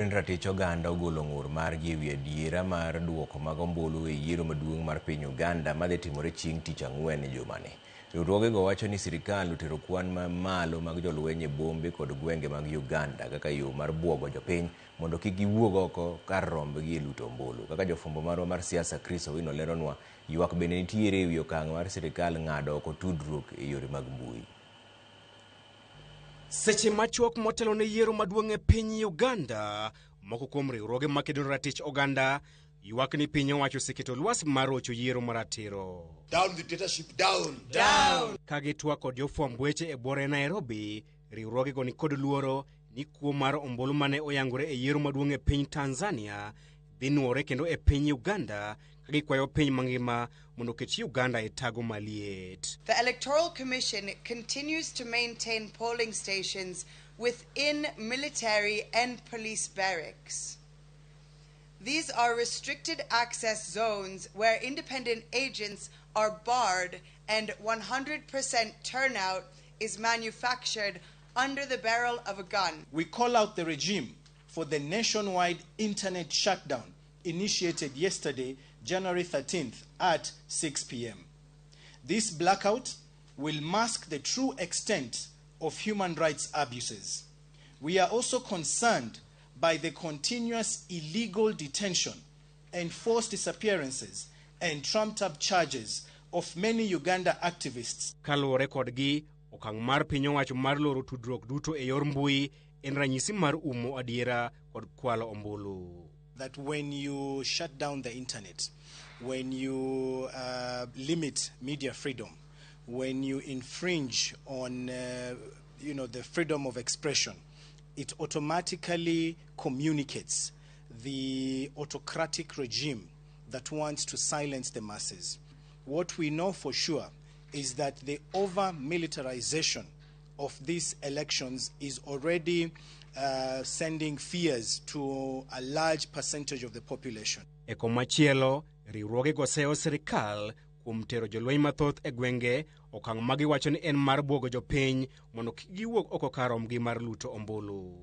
Ratich oganda ogolo ng'ur mar jiwi adiera mar duoko mag ombulu e yiero maduong' mar piny Uganda madhi timore chieng' tich ang'wen jumani. Riwruogego wacho ni sirikal otero kwan malo mag jolweny e bombe kod gwenge mag Uganda kaka yo mar buogo jopiny mondo kik giwuog oko kar rombgi e luto ombulu. Kaka jofwambo marwa mar siasa Chris Owino leronwa, ywak bende nitiere e wi okang' mar sirikal ng'ado oko tudruok e yore mag mbui. Seche machuok motelo ne yiero maduong' e piny Uganda, moko kuom riwruoge makedo ratich oganda ywak ni piny owacho oseketo lwasi mar rocho yiero maratiro. Down the dictatorship, down! Down! Kagitwa kod jofwamb weche e bore Nairobi, riwruogego ni kod luoro ni kuo mar ombulu mane oyangore e yiero maduong' e piny Tanzania dhi nuore kendo e piny Uganda, kagikwayo piny mangima mondo ket Uganda e tago maliet. The Electoral Commission continues to maintain polling stations within military and police barracks. These are restricted access zones where independent agents are barred and 100% turnout is manufactured under the barrel of a gun. We call out the regime for the nationwide internet shutdown initiated yesterday, January 13th at 6 p.m. This blackout will mask the true extent of human rights abuses. We are also concerned by the continuous illegal detention and forced disappearances and trumped-up charges of many Uganda activists. Kaluwore kodgi, okang' mar piny owacho mar loro tudruok duto e yor mbui en ranyisi mar umo adiera kod kwalo ombulu. That when you shut down the internet, when you limit media freedom, when you infringe on the freedom of expression, it automatically communicates the autocratic regime that wants to silence the masses. What we know for sure is that the over-militarization of these elections is already sending fears to a large percentage of the population. E komachielo, riwruoge goseo sirikal kuom tero jolweny mathoth e gwenge, okang' magiwacho ni en mar buogo jopiny mondo kik giwuog oko kar rombgi mar luto ombulu.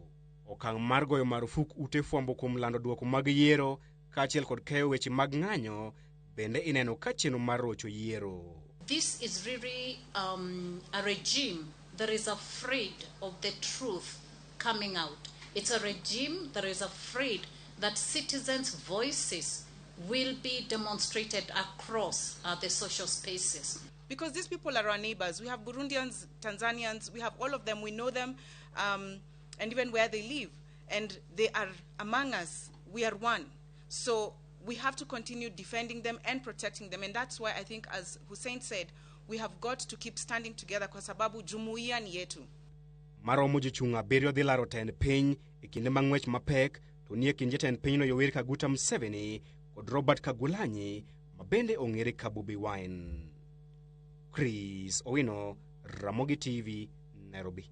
Okang' mar goyo marufuk ute fwambo kuom lando duoko mag yiero kaachiel kod keyo weche mag ng'anyo bende ineno ka chenro mar rocho yiero. This is really a regime that is afraid of the truth coming out. It's a regime that is afraid that citizens' voices will be demonstrated across the social spaces. Because these people are our neighbors. We have Burundians, Tanzanians, we have all of them, we know them, and even where they live. And they are among us, we are one. So we have to continue defending them and protecting them. And that's why I think, as Hussein said, we have got to keep standing together kwa sababu jumuiya ni yetu. Maromo jochung' abiriyo dhi laro tend piny e kinde mang'wech mapek to nie kind jatend pinyno Yoweri Kaguta Museveni kod Robert Kagulanyi ma bende ong'ere ka Bobi Wine. Chris Owino, Ramogi TV, Nairobi.